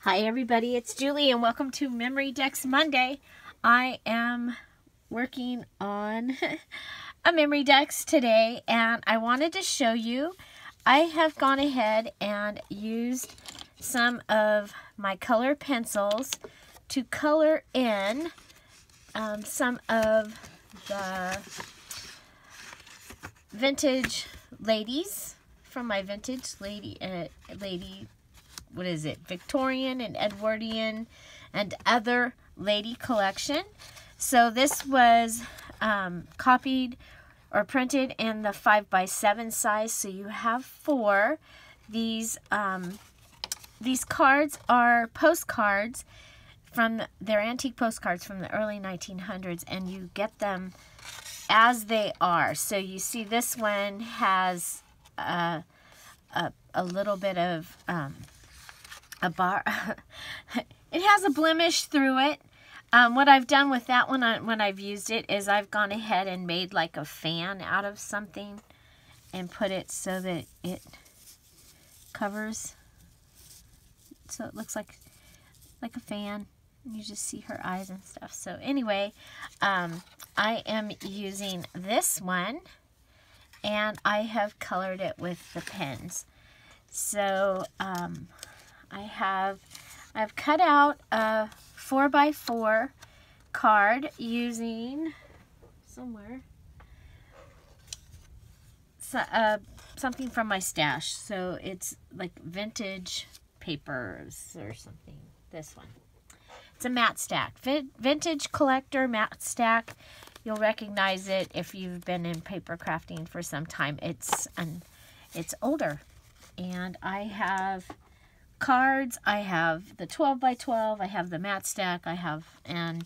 Hi everybody, it's Julie and welcome to Memory Dex Monday. I am working on a memory Dex today and I wanted to show you. I have gone ahead and used some of my color pencils to color in some of the vintage ladies from my vintage lady what is it, Victorian and Edwardian and other lady collection. So this was copied or printed in the 5x7 size, so you have 4. These cards are postcards from they're antique postcards from the early 1900s, and you get them as they are. So you see this one has a little bit of a bar. It has a blemish through it. What I've done with that one when I've used it is I've gone ahead and made like a fan out of something and put it so that it covers, so it looks like a fan. You just see her eyes and stuff. So anyway, I am using this one and I have colored it with the pens. So I've cut out a 4x4 card using something from my stash. So it's like vintage papers or something. This one. It's a matte stack. Vintage collector matte stack. You'll recognize it if you've been in paper crafting for some time. It's older. And I have cards, I have the 12x12, I have the matte stack, and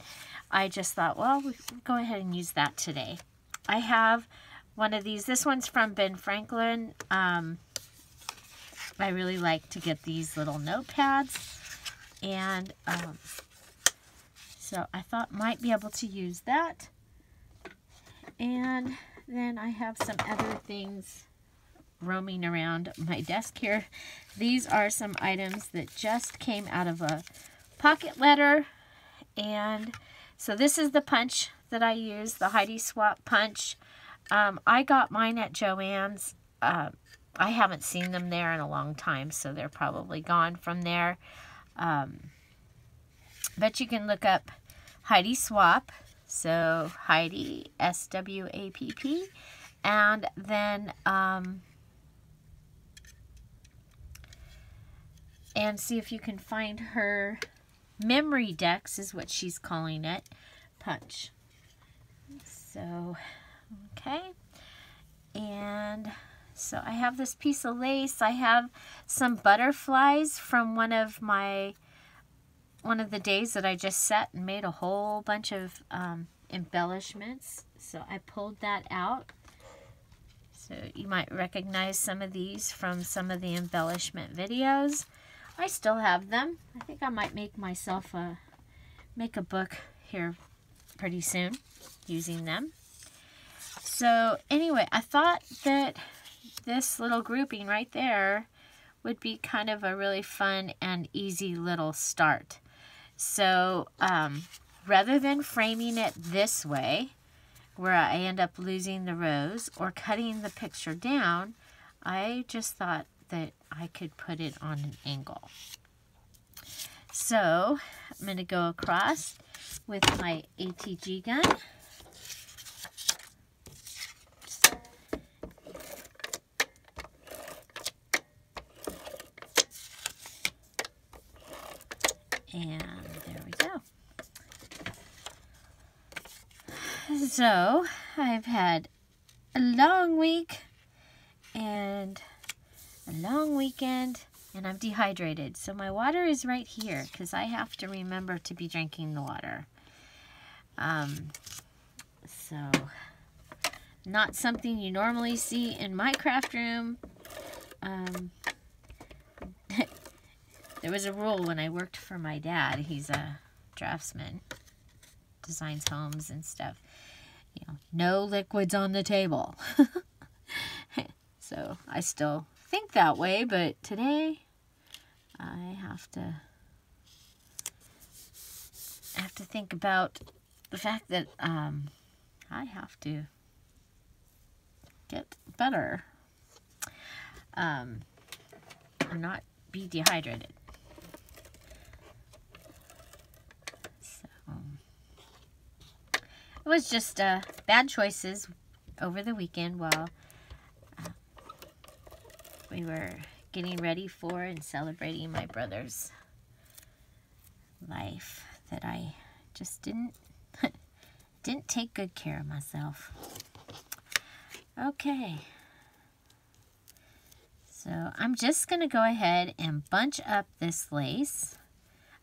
I just thought, well, we'll go ahead and use that today. I have one of these. This one's from Ben Franklin. I really like to get these little notepads, and so I thought might be able to use that. And then I have some other things roaming around my desk here. These are some items that just came out of a pocket letter, and so this is the punch that I use, the Heidi Swap punch. I got mine at Joann's. I haven't seen them there in a long time, so they're probably gone from there. But you can look up Heidi Swap, so Heidi, S-W-A-P-P, and then and see if you can find her memory Dex, is what she's calling it, punch. So, okay. And so I have this piece of lace. I have some butterflies from one of the days that I just set and made a whole bunch of embellishments. So I pulled that out. So you might recognize some of these from some of the embellishment videos. I still have them. I think I might make myself make a book here pretty soon using them. So anyway, I thought that this little grouping right there would be kind of a really fun and easy little start. So rather than framing it this way, where I end up losing the rows, or cutting the picture down, I just thought that I could put it on an angle. So I'm going to go across with my ATG gun. And there we go. So I've had a long week and a long weekend, and I'm dehydrated. So my water is right here because I have to remember to be drinking the water. So not something you normally see in my craft room. There was a rule when I worked for my dad. He's a draftsman, designs homes and stuff. You know, no liquids on the table. So I still think that way, but today I have to I have to think about the fact that I have to get better and not be dehydrated. So it was just bad choices over the weekend while we were getting ready for and celebrating my brother's life that I just didn't take good care of myself. Okay. So I'm just going to go ahead and bunch up this lace.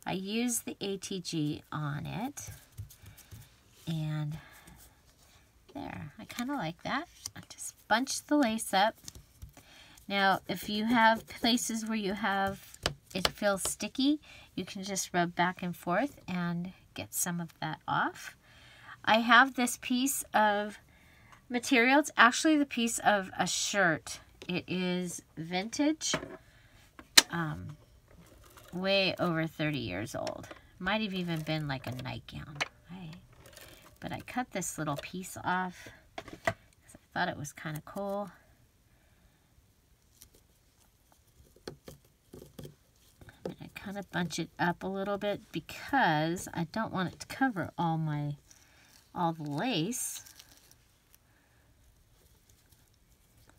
I use the ATG on it. And there, I kind of like that. I just bunch the lace up. Now, if you have places where it feels sticky, you can just rub back and forth and get some of that off. I have this piece of material. It's actually the piece of a shirt. It is vintage, way over 30 years old. Might have even been like a nightgown. But I cut this little piece off because I thought it was kind of cool. I'm going to kind of bunch it up a little bit because I don't want it to cover all the lace.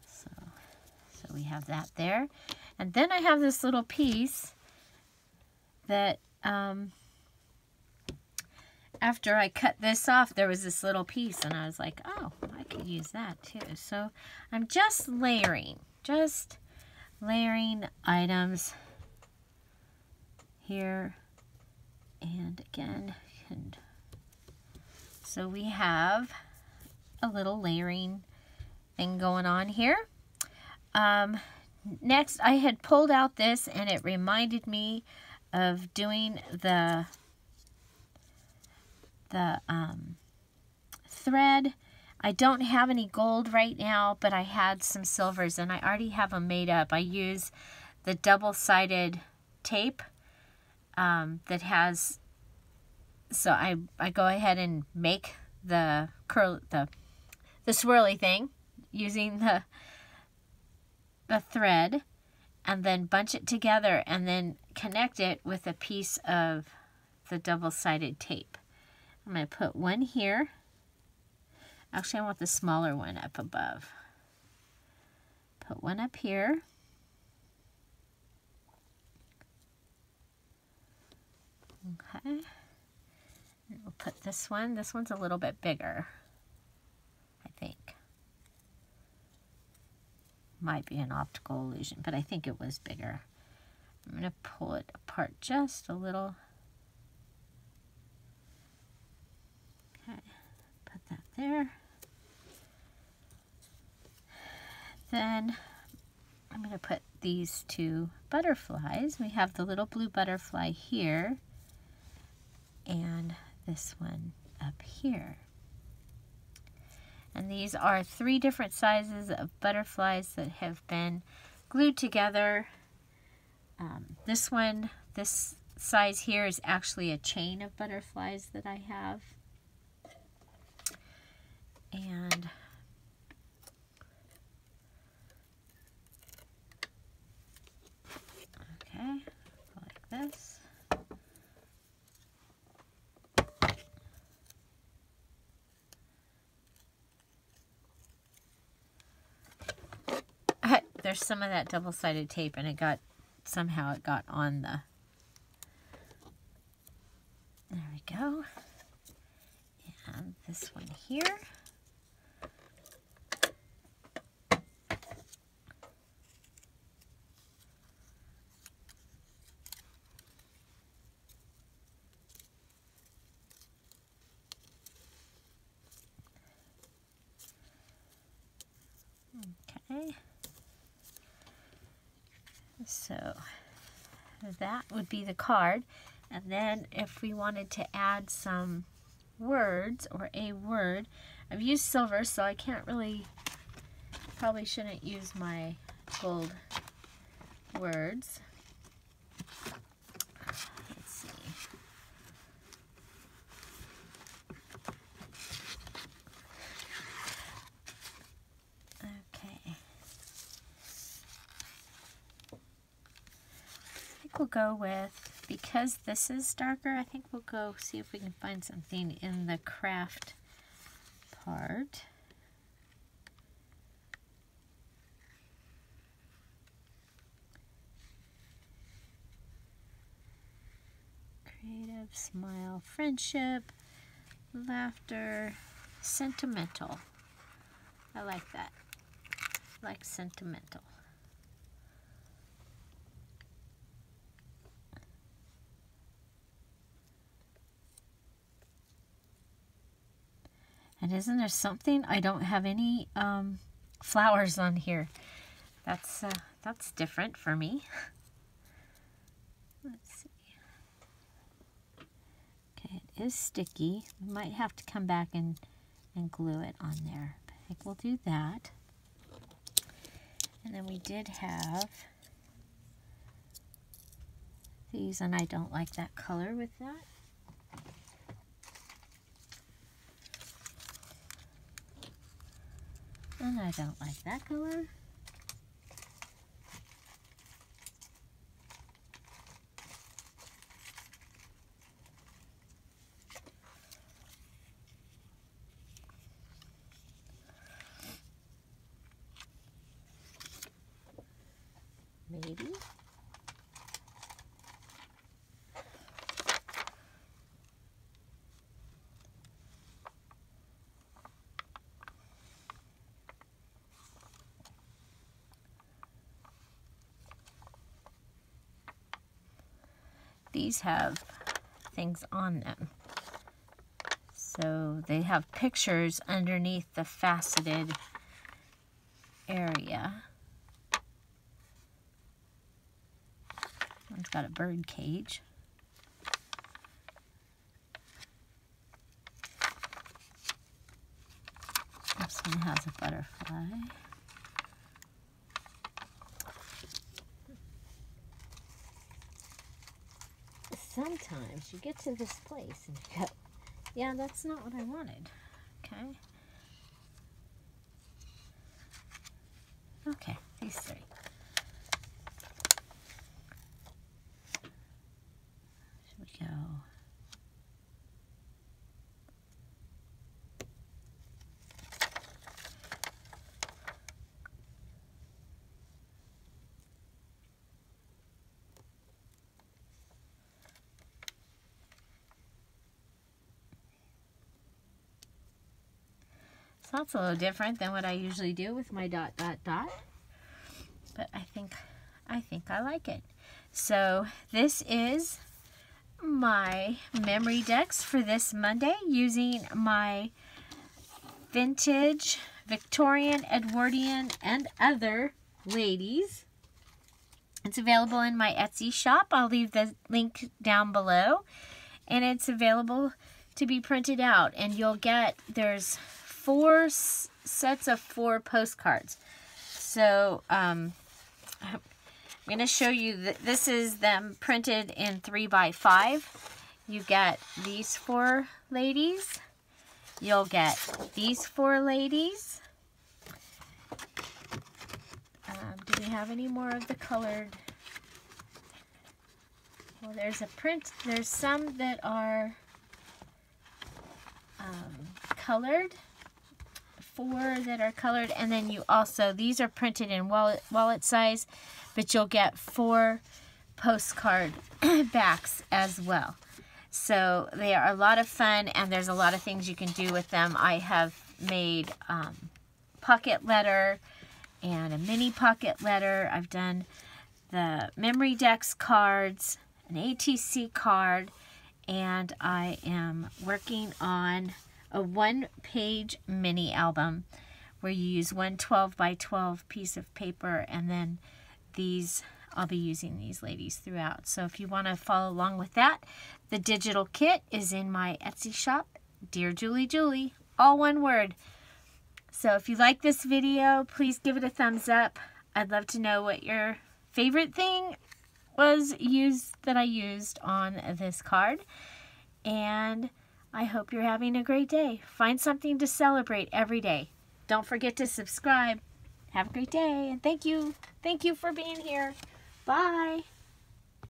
So we have that there. And then I have this little piece that after I cut this off, there was this little piece, and I was like, oh, I could use that too. So I'm just layering items here and again. And so we have a little layering thing going on here. Next, I had pulled out this, and it reminded me of doing the thread. I don't have any gold right now, but I had some silvers, and I already have them made up. I use the double-sided tape that has, so I go ahead and make the swirly thing using the thread, and then bunch it together and then connect it with a piece of the double-sided tape. I'm going to put one here. Actually, I want the smaller one up above. Put one up here. Okay. And we'll put this one. This one's a little bit bigger, I think. Might be an optical illusion, but I think it was bigger. I'm going to pull it apart just a little. Okay, put that there. Then I'm going to put these two butterflies. We have the little blue butterfly here and this one up here. And these are 3 different sizes of butterflies that have been glued together. This size here is actually a chain of butterflies that I have. And okay, like this. There's some of that double-sided tape, and somehow it got on the, there we go. And this one here. Okay. So that would be the card. And then if we wanted to add some words or a word, I've used silver, so I can't really, probably shouldn't use my gold words. Let's see. think we'll go with, because this is darker, I think we'll go see if we can find something in the craft part. Creative, smile, friendship, laughter, sentimental. I like that. I like sentimental. And isn't there something? I don't have any flowers on here. That's different for me. Let's see. Okay, it is sticky. We might have to come back and glue it on there. I think we'll do that. And then we did have these, and I don't like that color with that. And I don't like that color. Maybe. These have things on them. So they have pictures underneath the faceted area. One's got a bird cage. This one has a butterfly. Sometimes you get to this place and you go, yeah, that's not what I wanted. Okay. Okay, these three. Should we go? So that's a little different than what I usually do with my dot, dot, dot. But I think I like it. So this is my memory decks for this Monday using my vintage, Victorian, Edwardian, and other ladies. It's available in my Etsy shop. I'll leave the link down below. And it's available to be printed out. And you'll get, there's 4 sets of 4 postcards. So I'm going to show you that this is them printed in 3x5. You get these 4 ladies. You'll get these 4 ladies. Do we have any more of the colored? Well, there's a print. There's some that are colored. 4 that are colored, and then you also, these are printed in wallet size, but you'll get 4 postcard backs as well. So they are a lot of fun, and there's a lot of things you can do with them. I have made pocket letter and a mini pocket letter. I've done the memory decks cards, an ATC card, and I am working on a 1-page mini album where you use one 12x12 piece of paper, and then these, I'll be using these ladies throughout. So if you want to follow along with that, the digital kit is in my Etsy shop, Dearjuliejulie, all one word. So if you like this video, please give it a thumbs up. I'd love to know what your favorite thing was that I used on this card. And I hope you're having a great day. Find something to celebrate every day. Don't forget to subscribe. Have a great day, and thank you. Thank you for being here. Bye.